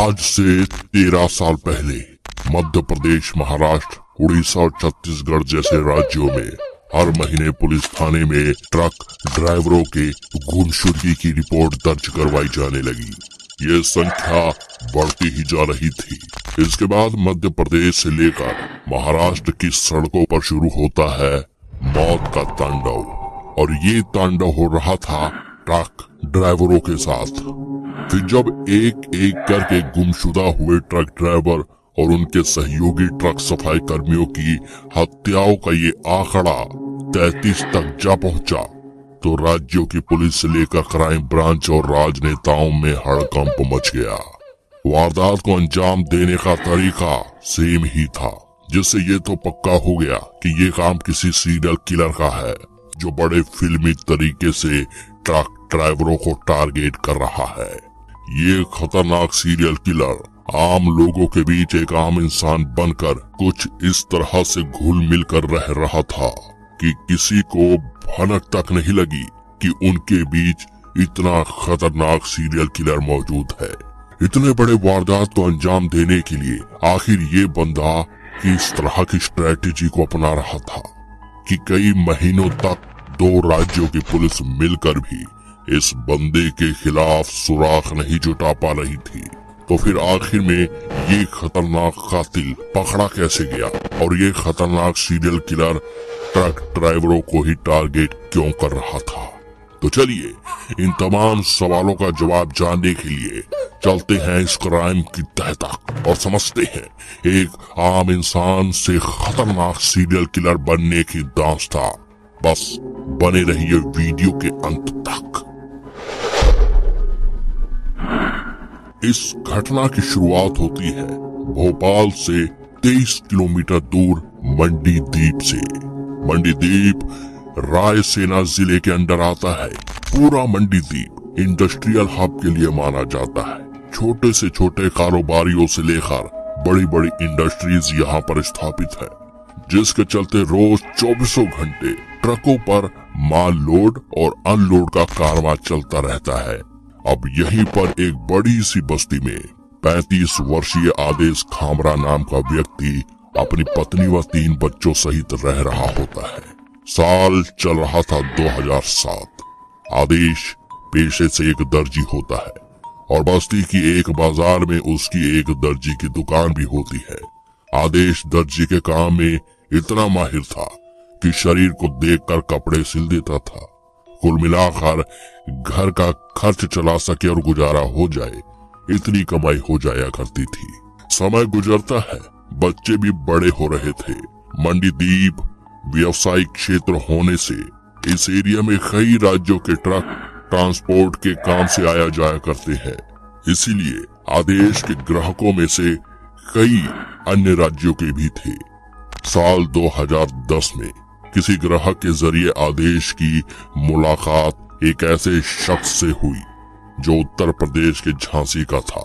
आज से 13 साल पहले मध्य प्रदेश, महाराष्ट्र, उड़ीसा और छत्तीसगढ़ जैसे राज्यों में हर महीने पुलिस थाने में ट्रक ड्राइवरों के गुमशुदगी की रिपोर्ट दर्ज करवाई जाने लगी। ये संख्या बढ़ती ही जा रही थी। इसके बाद मध्य प्रदेश से लेकर महाराष्ट्र की सड़कों पर शुरू होता है मौत का तांडव, और ये तांडव हो रहा था ट्रक ड्राइवरों के साथ। फिर जब एक एक करके गुमशुदा हुए ट्रक ड्राइवर और उनके सहयोगी ट्रक सफाई कर्मियों की हत्याओं का ये आंकड़ा 33 तक जा पहुंचा, तो राज्यों की पुलिस से लेकर क्राइम ब्रांच और राजनेताओं में हड़कंप मच गया। वारदात को अंजाम देने का तरीका सेम ही था, जिससे ये तो पक्का हो गया कि ये काम किसी सीरियल किलर का है, जो बड़े फिल्मी तरीके से ट्रक ड्राइवरों को टारगेट कर रहा है। ये खतरनाक सीरियल किलर आम लोगों के बीच एक आम इंसान बनकर कुछ इस तरह से घुल मिल कर रह रहा था कि किसी को भनक तक नहीं लगी कि उनके बीच इतना खतरनाक सीरियल किलर मौजूद है। इतने बड़े वारदात को अंजाम देने के लिए आखिर ये बंदा किस तरह की स्ट्रेटेजी को अपना रहा था कि कई महीनों तक 2 राज्यों की पुलिस मिलकर भी इस बंदे के खिलाफ सुराग नहीं जुटा पा रही थी। तो फिर आखिर में ये खतरनाक कातिल पकड़ा कैसे गया, और ये खतरनाक सीरियल किलर ट्रक ड्राइवरों को ही टारगेट क्यों कर रहा था? तो चलिए इन तमाम सवालों का जवाब जानने के लिए चलते हैं इस क्राइम की तह तक और समझते हैं एक आम इंसान से खतरनाक सीरियल किलर बनने की दास्तां। बस बने रहिए वीडियो के अंत तक। इस घटना की शुरुआत होती है भोपाल से 23 किलोमीटर दूर मंडीदीप से। मंडीदीप रायसेना जिले के अंडर आता है। पूरा मंडीदीप इंडस्ट्रियल हब के लिए माना जाता है। छोटे से छोटे कारोबारियों से लेकर बड़ी बड़ी इंडस्ट्रीज यहाँ पर स्थापित है, जिसके चलते रोज 24 घंटे ट्रकों पर माल लोड और अनलोड का कारवां चलता रहता है। अब यहीं पर एक बड़ी सी बस्ती में 35 वर्षीय आदेश खामरा नाम का व्यक्ति अपनी पत्नी व 3 बच्चों सहित रह रहा होता है। साल चल रहा था 2007। आदेश पेशे से एक दर्जी होता है और बस्ती की एक बाजार में उसकी एक दर्जी की दुकान भी होती है। आदेश दर्जी के काम में इतना माहिर था कि शरीर को देखकर कपड़े सिल देता था। कुल मिलाकर घर का खर्च चला सके और गुजारा हो जाए, इतनी कमाई हो जाया करती थी। समय गुजरता है, बच्चे भी बड़े हो रहे थे। मंडीदीप व्यावसायिक क्षेत्र होने से इस एरिया में कई राज्यों के ट्रक ट्रांसपोर्ट के काम से आया जाया करते हैं। इसीलिए आदेश के ग्राहकों में से कई अन्य राज्यों के भी थे। साल 2010 में किसी ग्राहक के जरिए आदेश की मुलाकात एक ऐसे शख्स से हुई जो उत्तर प्रदेश के झांसी का था।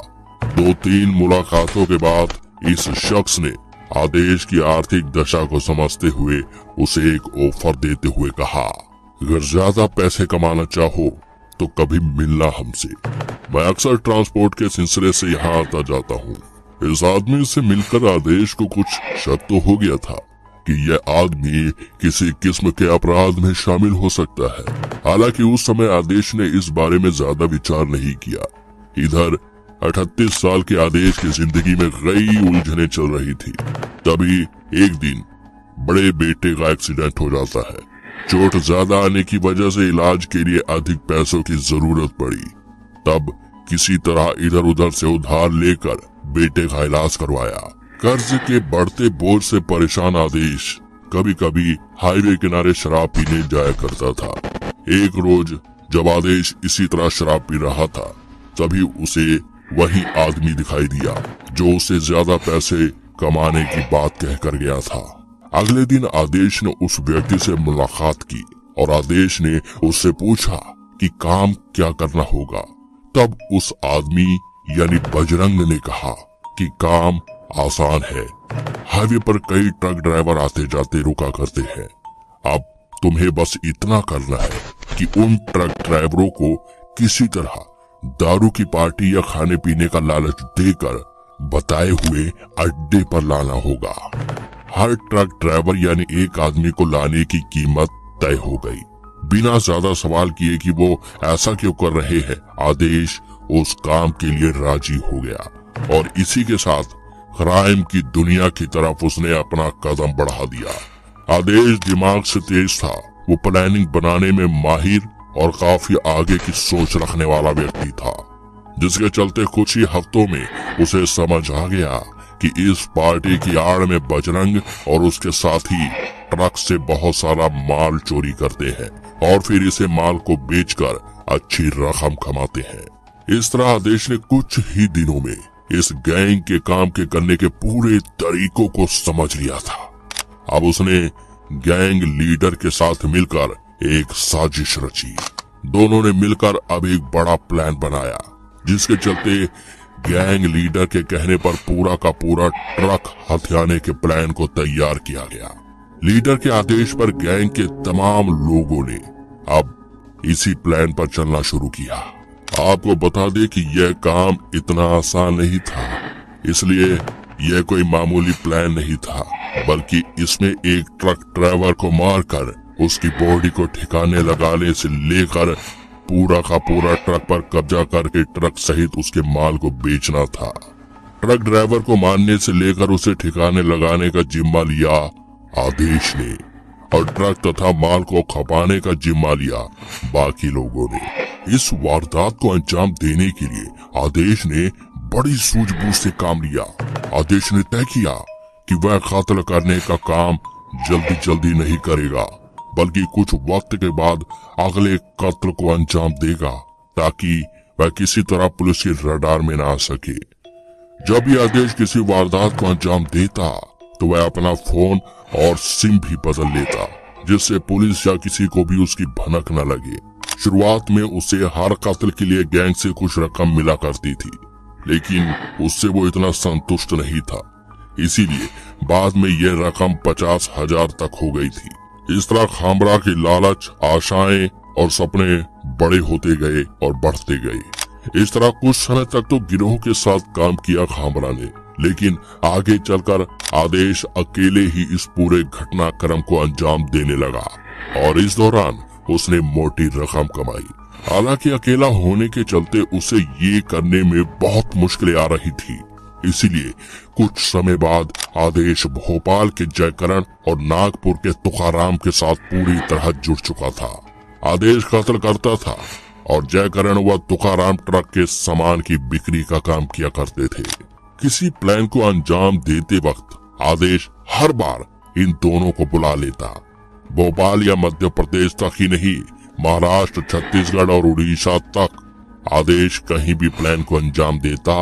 2-3 मुलाकातों के बाद इस शख्स ने आदेश की आर्थिक दशा को समझते हुए उसे एक ऑफर देते हुए कहा, अगर ज्यादा पैसे कमाना चाहो तो कभी मिलना हमसे। मैं अक्सर ट्रांसपोर्ट के सिलसिले से यहाँ आता जाता हूँ। इस आदमी से मिलकर आदेश को कुछ शक तो हो गया था कि यह आदमी किसी किस्म के अपराध में शामिल हो सकता है। हालांकि उस समय आदेश ने इस बारे में ज्यादा विचार नहीं किया। इधर 38 साल के आदेश की जिंदगी में कई उलझने चल रही थी। तभी एक दिन बड़े बेटे का एक्सीडेंट हो जाता है। चोट ज्यादा आने की वजह से इलाज के लिए अधिक पैसों की जरूरत पड़ी। तब किसी तरह इधर उधर से उधार लेकर बेटे का इलाज करवाया। कर्ज के बढ़ते बोझ से परेशान आदेश कभी कभी हाईवे किनारे शराब पीने जाया करता था। एक रोज जब आदेश इसी तरह शराब पी रहा था, तभी उसे वही आदमी दिखाई दिया जो उसे ज्यादा पैसे कमाने की बात कहकर गया था। अगले दिन आदेश ने उस व्यक्ति से मुलाकात की और आदेश ने उससे पूछा कि काम क्या करना होगा। तब उस आदमी यानी बजरंग ने कहा कि काम आसान है। हाईवे पर कई ट्रक ड्राइवर आते जाते रुका करते हैं। अब तुम्हें बस इतना करना है कि उन ट्रक ड्राइवरों को किसी तरह दारू की पार्टी या खाने पीने का लालच देकर बताए हुए अड्डे पर लाना होगा। हर ट्रक ड्राइवर यानी एक आदमी को लाने की कीमत तय हो गई। बिना ज्यादा सवाल किए कि वो ऐसा क्यों कर रहे हैं, आदेश उस काम के लिए राजी हो गया और इसी के साथ क्राइम की दुनिया की तरफ उसने अपना कदम बढ़ा दिया। आदेश दिमाग से तेज था। वो प्लानिंग बनाने में माहिर और काफी आगे की सोच रखने वाला व्यक्ति था, जिसके चलते कुछ ही हफ्तों में उसे समझ आ गया कि इस पार्टी की आड़ में बजरंग और उसके साथी ट्रक से बहुत सारा माल चोरी करते हैं और फिर इसे माल को बेचकर अच्छी रकम कमाते हैं। इस तरह आदेश ने कुछ ही दिनों में इस गैंग के काम के करने के पूरे तरीकों को समझ लिया था। अब उसने गैंग लीडर के साथ मिलकर एक साजिश रची। दोनों ने मिलकर अब एक बड़ा प्लान बनाया, जिसके चलते गैंग लीडर के कहने पर पूरा का पूरा ट्रक हथियाने के प्लान को तैयार किया गया। लीडर के आदेश पर गैंग के तमाम लोगों ने अब इसी प्लान पर चलना शुरू किया। आपको बता दे कि यह काम इतना आसान नहीं था, इसलिए यह कोई मामूली प्लान नहीं था, बल्कि इसमें एक ट्रक ड्राइवर को मारकर उसकी बॉडी को ठिकाने लगाने से लेकर पूरा का पूरा ट्रक पर कब्जा करके ट्रक सहित उसके माल को बेचना था। ट्रक ड्राइवर को मारने से लेकर उसे ठिकाने लगाने का जिम्मा लिया आदेश ने और ट्रक तथा माल को खपाने का जिम्मा लिया बाकी लोगों ने। इस वारदात को अंजाम देने के लिए आदेश ने बड़ी सूझबूझ से काम लिया। आदेश ने तय किया कि वह कत्ल करने का काम जल्दी जल्दी नहीं करेगा, बल्कि कुछ वक्त के बाद अगले कत्ल को अंजाम देगा, ताकि वह किसी तरह पुलिस के रडार में ना आ सके। जब ये आदेश किसी वारदात को अंजाम देता तो वह अपना फोन और सिम भी बदल लेता, जिससे पुलिस या किसी को भी उसकी भनक न लगे। शुरुआत में उसे हर कत्ल के लिए गैंग से कुछ रकम मिला करती थी, लेकिन उससे वो इतना संतुष्ट नहीं था, इसीलिए बाद में यह रकम 50,000 तक हो गई थी। इस तरह खामरा की लालच, आशाएं और सपने बड़े होते गए और बढ़ते गए। इस तरह कुछ समय तक तो गिरोह के साथ काम किया खामरा ने, लेकिन आगे चलकर आदेश अकेले ही इस पूरे घटनाक्रम को अंजाम देने लगा और इस दौरान उसने मोटी रकम कमाई। हालांकि अकेला होने के चलते उसे ये करने में बहुत मुश्किलें आ रही थी, इसीलिए कुछ समय बाद आदेश भोपाल के जयकरण और नागपुर के तुकाराम के साथ पूरी तरह जुड़ चुका था। आदेश कत्ल करता था और जयकरण व तुकाराम ट्रक के सामान की बिक्री का काम किया करते थे। किसी प्लान को अंजाम देते वक्त आदेश हर बार इन दोनों को बुला लेता। भोपाल या मध्य प्रदेश तक ही नहीं, महाराष्ट्र, छत्तीसगढ़ और उड़ीसा तक आदेश कहीं भी प्लान को अंजाम देता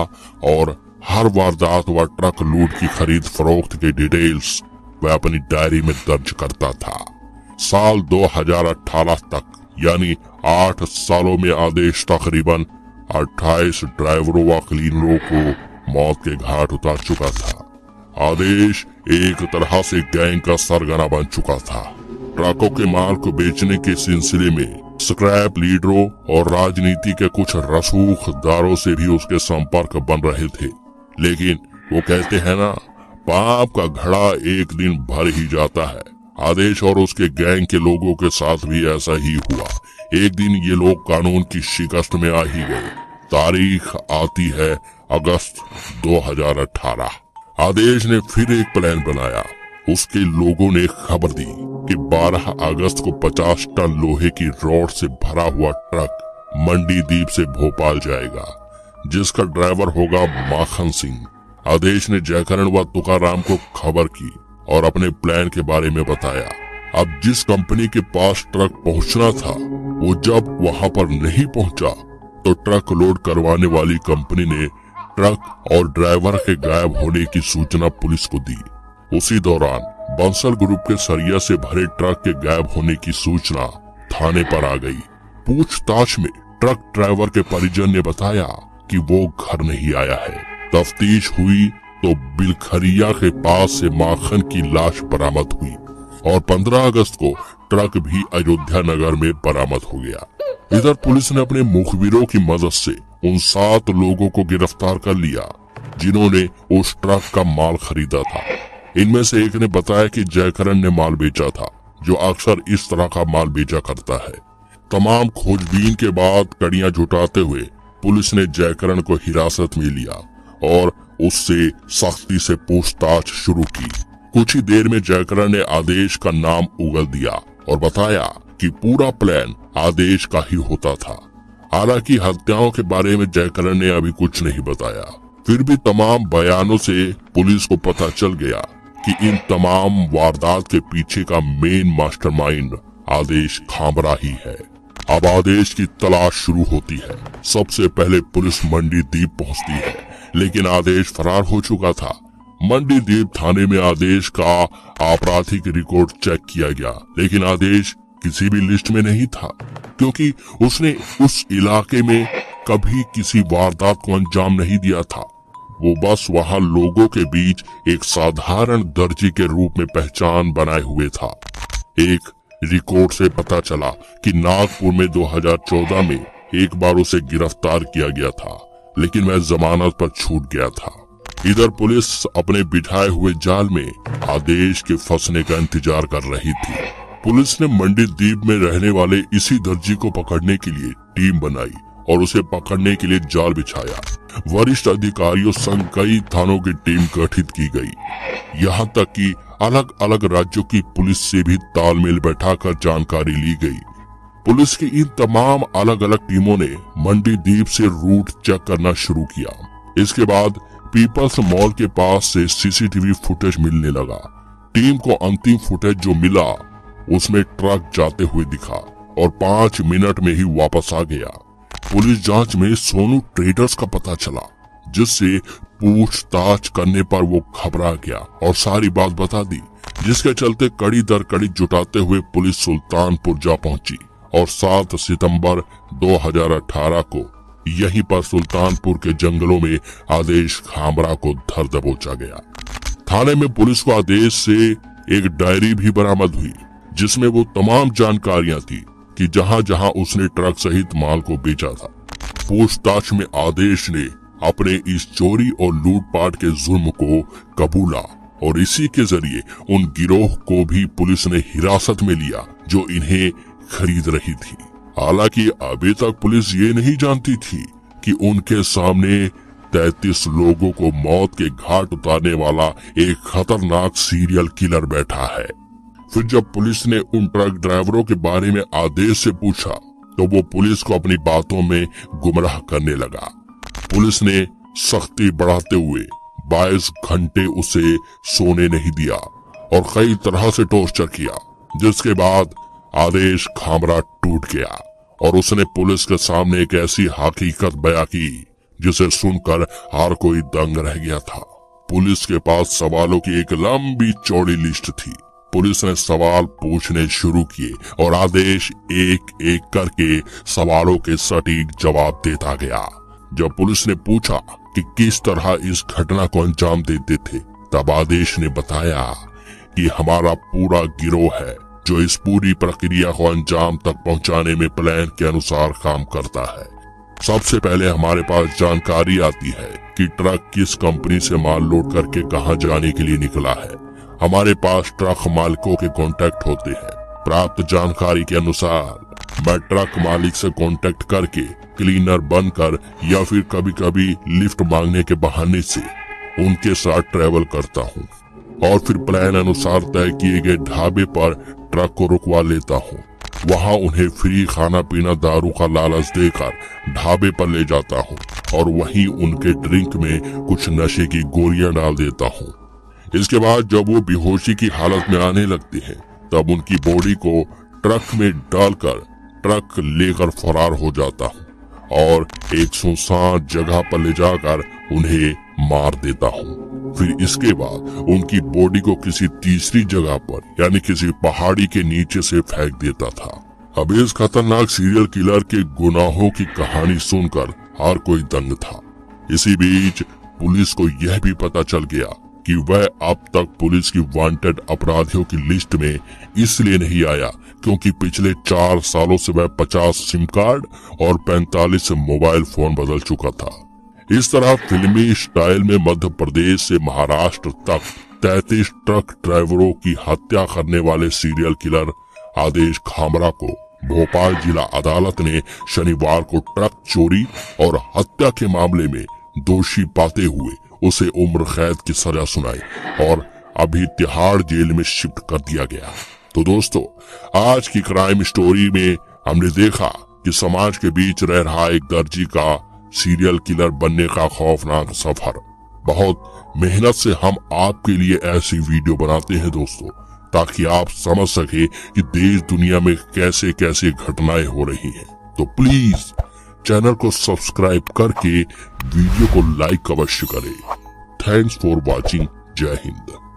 और हर वारदात व ट्रक लूट की खरीद फरोख्त के डिटेल्स वह अपनी डायरी में दर्ज करता था। साल 2018 तक यानी 8 सालों में आदेश तकरीबन 28 ड्राइवरों व क्लीनरों को मौत के घाट उतार चुका था। आदेश एक तरह से गैंग का सरगना बन चुका था। ट्रकों के माल को बेचने के सिलसिले में स्क्रैप लीडरों और राजनीति के कुछ रसूखदारों से भी उसके संपर्क बन रहे थे, लेकिन वो कहते हैं ना, पाप का घड़ा एक दिन भर ही जाता है। आदेश और उसके गैंग के लोगों के साथ भी ऐसा ही हुआ। एक दिन ये लोग कानून की शिकस्त में आ ही गए। तारीख आती है अगस्त 2018। आदेश ने फिर एक प्लान बनाया। उसके लोगों ने खबर दी कि 12 अगस्त को 50 टन लोहे की रॉड से भरा हुआ ट्रक मंडीदीप से भोपाल जाएगा, जिसका ड्राइवर होगा माखन सिंह। आदेश ने जयकरण व तुकाराम को खबर की और अपने प्लान के बारे में बताया। अब जिस कंपनी के पास ट्रक पहुंचना था, वो जब वहां पर नहीं पहुंचा तो ट्रक लोड करवाने वाली कंपनी ने ट्रक और ड्राइवर के गायब होने की सूचना पुलिस को दी। उसी दौरान बंसल ग्रुप के सरिया से भरे ट्रक के गायब होने की सूचना थाने पर आ गई। पूछताछ में ट्रक ड्राइवर के परिजन ने बताया कि वो घर नहीं आया है। तफ्तीश हुई तो बिलखरिया के पास से माखन की लाश बरामद हुई और 15 अगस्त को ट्रक भी अयोध्या नगर में बरामद हो गया। इधर पुलिस ने अपने मुखबिरों की मदद से उन 7 लोगों को गिरफ्तार कर लिया जिन्होंने उस ट्रक का माल खरीदा था। इनमें से एक ने बताया कि जयकरण ने माल बेचा था, जो अक्सर इस तरह का माल बेचा करता है। तमाम खोजबीन के बाद कड़ियां जुटाते हुए पुलिस ने जयकरण को हिरासत में लिया और उससे सख्ती से पूछताछ शुरू की। कुछ ही देर में जयकरण ने आदेश का नाम उगल दिया और बताया कि पूरा प्लान आदेश का ही होता था। हालांकि हत्याओं के बारे में जयकरण ने अभी कुछ नहीं बताया, फिर भी तमाम बयानों से पुलिस को पता चल गया कि इन तमाम वारदात के पीछे का मेन मास्टरमाइंड आदेश खामरा ही है। अब आदेश की तलाश शुरू होती है। सबसे पहले पुलिस मंडी द्वीप पहुंचती है, लेकिन आदेश फरार हो चुका था। मंडी द्वीप थाने में आदेश का आपराधिक रिकॉर्ड चेक किया गया, लेकिन आदेश किसी भी लिस्ट में नहीं था, क्योंकि उसने उस इलाके में कभी किसी वारदात को अंजाम नहीं दिया था। वो बस वहां लोगों के बीच एक साधारण दर्जी के रूप में पहचान बनाए हुए था। एक रिकॉर्ड से पता चला कि नागपुर में 2014 में एक बार उसे गिरफ्तार किया गया था, लेकिन वह जमानत पर छूट गया था। इधर पुलिस अपने बिठाए हुए जाल में आदेश के फंसने का इंतजार कर रही थी। पुलिस ने मंडी द्वीप में रहने वाले इसी दर्जी को पकड़ने के लिए टीम बनाई और उसे पकड़ने के लिए जाल बिछाया। वरिष्ठ अधिकारियों संग कई थानों की टीम गठित की गई। यहाँ तक कि अलग अलग राज्यों की पुलिस से भी तालमेल बैठाकर जानकारी ली गई। पुलिस की इन तमाम अलग अलग टीमों ने मंडी द्वीप से रूट चेक करना शुरू किया। इसके बाद पीपल्स मॉल के पास से सीसीटीवी फुटेज मिलने लगा। टीम को अंतिम फुटेज जो मिला उसमें ट्रक जाते हुए दिखा और 5 मिनट में ही वापस आ गया। पुलिस जांच में सोनू ट्रेडर्स का पता चला, जिससे पूछताछ करने पर वो घबरा गया और सारी बात बता दी, जिसके चलते कड़ी दर कड़ी जुटाते हुए पुलिस सुल्तानपुर जा पहुंची और 7 सितंबर 2018 को यहीं पर सुल्तानपुर के जंगलों में आदेश खामरा को धर दबोचा गया। थाने में पुलिस को आदेश से एक डायरी भी बरामद हुई, जिसमें वो तमाम जानकारियां थी कि जहां जहां उसने ट्रक सहित माल को बेचा था। पूछताछ में आदेश ने अपने इस चोरी और लूटपाट के जुर्म को कबूला और इसी के जरिए उन गिरोह को भी पुलिस ने हिरासत में लिया जो इन्हें खरीद रही थी। हालांकि अभी तक पुलिस ये नहीं जानती थी कि उनके सामने 33 लोगों को मौत के घाट उतारने वाला एक खतरनाक सीरियल किलर बैठा है। फिर जब पुलिस ने उन ट्रक ड्राइवरों के बारे में आदेश से पूछा तो वो पुलिस को अपनी बातों में गुमराह करने लगा। पुलिस ने सख्ती बढ़ाते हुए 22 घंटे उसे सोने नहीं दिया और कई तरह से टॉर्चर किया, जिसके बाद आदेश खामरा टूट गया और उसने पुलिस के सामने एक ऐसी हकीकत बयां की जिसे सुनकर हर कोई दंग रह गया था। पुलिस के पास सवालों की एक लंबी चौड़ी लिस्ट थी। पुलिस ने सवाल पूछने शुरू किए और आदेश एक एक करके सवालों के सटीक जवाब देता गया। जब पुलिस ने पूछा कि किस तरह इस घटना को अंजाम देते थे, तब आदेश ने बताया कि हमारा पूरा गिरोह है जो इस पूरी प्रक्रिया को अंजाम तक पहुंचाने में प्लान के अनुसार काम करता है। सबसे पहले हमारे पास जानकारी आती है कि ट्रक किस कंपनी से माल लोड करके कहां जाने के लिए निकला है। हमारे पास ट्रक मालिकों के कांटेक्ट होते हैं। प्राप्त जानकारी के अनुसार मैं ट्रक मालिक से कांटेक्ट करके क्लीनर बनकर या फिर कभी कभी लिफ्ट मांगने के बहाने से उनके साथ ट्रेवल करता हूँ और फिर प्लान अनुसार तय किए गए ढाबे पर ट्रक को रुकवा लेता हूँ। वहाँ उन्हें फ्री खाना पीना दारू का लालच देकर ढाबे पर ले जाता हूँ और वहीं उनके ड्रिंक में कुछ नशे की गोलियां डाल देता हूँ। इसके बाद जब वो बेहोशी की हालत में आने लगते हैं, तब उनकी बॉडी को ट्रक में डालकर ट्रक लेकर फरार हो जाता हूँ और एक सुनसान जगह पर ले जाकर उन्हें मार देता हूँ। फिर इसके बाद उनकी बॉडी को किसी तीसरी जगह पर यानी किसी पहाड़ी के नीचे से फेंक देता था। अब इस खतरनाक सीरियल किलर के गुनाहों की कहानी सुनकर हर कोई दंग था। इसी बीच पुलिस को यह भी पता चल गया कि वह अब तक पुलिस की वांटेड अपराधियों की लिस्ट में इसलिए नहीं आया क्योंकि पिछले 4 सालों से वह 50 सिम कार्ड और 45 मोबाइल फोन बदल चुका था। इस तरह फिल्मी स्टाइल में मध्य प्रदेश से महाराष्ट्र तक 33 ट्रक ड्राइवरों की हत्या करने वाले सीरियल किलर आदेश खामरा को भोपाल जिला अदालत ने शनिवार को ट्रक चोरी और हत्या के मामले में दोषी पाते हुए उसे उम्र कैद की सजा सुनाई और अभी तिहाड़ जेल में शिफ्ट कर दिया गया। तो दोस्तों, आज की क्राइम स्टोरी में हमने देखा कि समाज के बीच रह रहा एक दर्जी का सीरियल किलर बनने का खौफनाक सफर। बहुत मेहनत से हम आपके लिए ऐसी वीडियो बनाते हैं दोस्तों, ताकि आप समझ सके कि देश दुनिया में कैसे कैसे घटनाएं हो रही हैं। तो प्लीज चैनल को सब्सक्राइब करके वीडियो को लाइक अवश्य करें। Thanks for watching. जय हिंद।